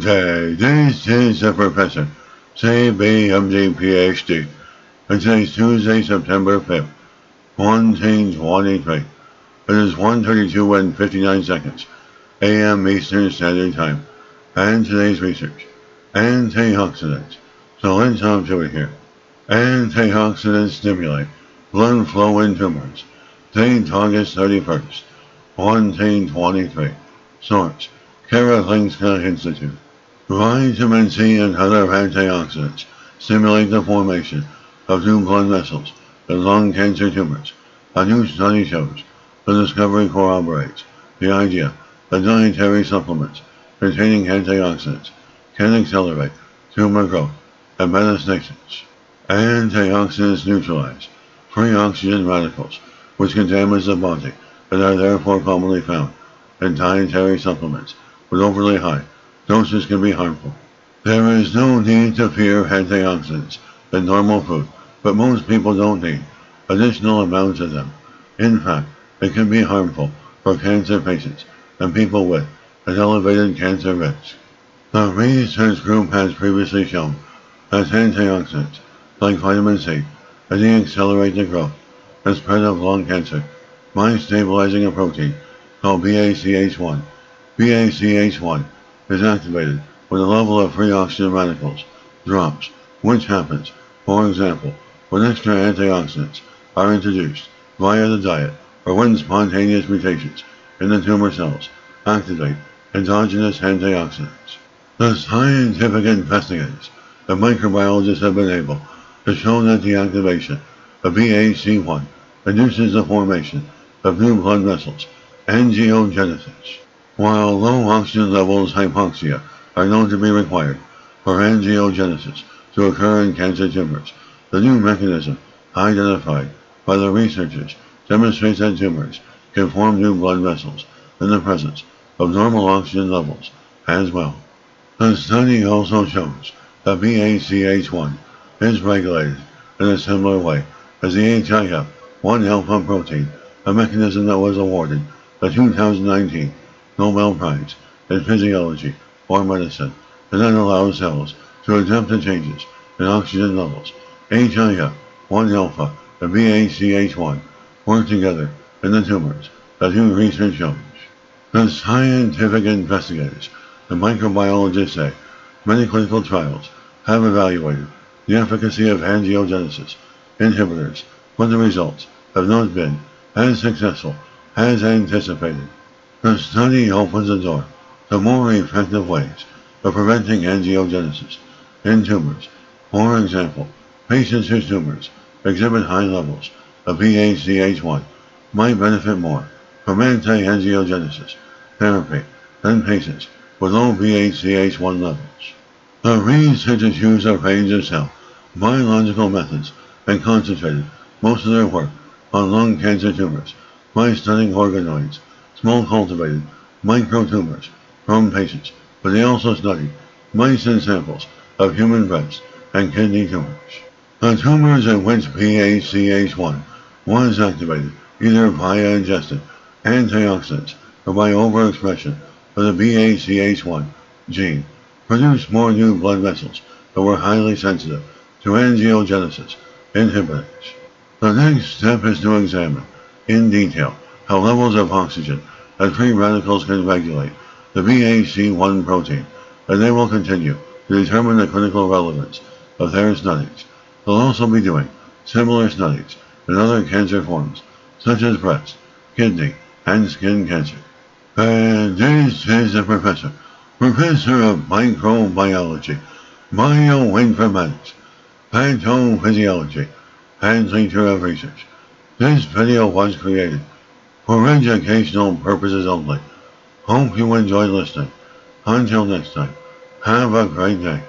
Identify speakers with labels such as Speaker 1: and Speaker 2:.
Speaker 1: Okay, this is the Professor, CBMD PhD, and today's Tuesday, September 5th, 1923. It is 1:32 and 59 seconds, a.m. Eastern Standard Time, and today's research, antioxidants. So let's hop to it here. Antioxidants stimulate blood flow in tumors. Date August 31st, 1923. Source, Karolinska Institute. Vitamin C and other antioxidants stimulate the formation of new blood vessels in lung cancer tumors. A new study shows the discovery corroborates the idea that dietary supplements containing antioxidants can accelerate tumor growth and metastasis. Antioxidants neutralize free oxygen radicals, which can damage the body and are therefore commonly found in dietary supplements with overly high doses can be harmful. There is no need to fear antioxidants in normal food, but most people don't need additional amounts of them. In fact, it can be harmful for cancer patients and people with an elevated cancer risk. The research group has previously shown that antioxidants, like vitamin C, can accelerate the growth and spread of lung cancer by stabilizing a protein called BACH1. BACH1 is activated when the level of free oxygen radicals drops, which happens, for example, when extra antioxidants are introduced via the diet or when spontaneous mutations in the tumor cells activate endogenous antioxidants. The scientific investigators and microbiologists have been able to show that the activation of BAC1 induces the formation of new blood vessels, angiogenesis. While low oxygen levels hypoxia are known to be required for angiogenesis to occur in cancer tumors, the new mechanism identified by the researchers demonstrates that tumors can form new blood vessels in the presence of normal oxygen levels as well. The study also shows that BACH1 is regulated in a similar way as the HIF-1-alpha protein, a mechanism that was awarded the 2019 Nobel Prize in Physiology or Medicine, and that allows cells to adapt to changes in oxygen levels. HIF-1-alpha and BACH1 work together in the tumors, as new research shows. The scientific investigators and microbiologists say many clinical trials have evaluated the efficacy of angiogenesis inhibitors, but the results have not been as successful as anticipated. The study opens the door to more effective ways of preventing angiogenesis in tumors. For example, patients whose tumors exhibit high levels of BACH1 might benefit more from anti-angiogenesis therapy than patients with low BACH1 levels. The researchers use a range of cell biological methods and concentrated most of their work on lung cancer tumors by studying organoids, small cultivated microtumors from patients, but they also studied mice and samples of human breast and kidney tumors. The tumors in which BACH1 was activated either via ingested antioxidants or by overexpression of the BACH1 gene produced more new blood vessels that were highly sensitive to angiogenesis inhibitors. The next step is to examine in detail how levels of oxygen and free radicals can regulate the BAC1 protein, and they will continue to determine the clinical relevance of their studies. They'll also be doing similar studies in other cancer forms, such as breast, kidney, and skin cancer. And this is the Professor of Microbiology, Bioinformatics, Pathophysiology, and Teacher of Research. This video was created for educational purposes only. Hope you enjoyed listening. Until next time, have a great day.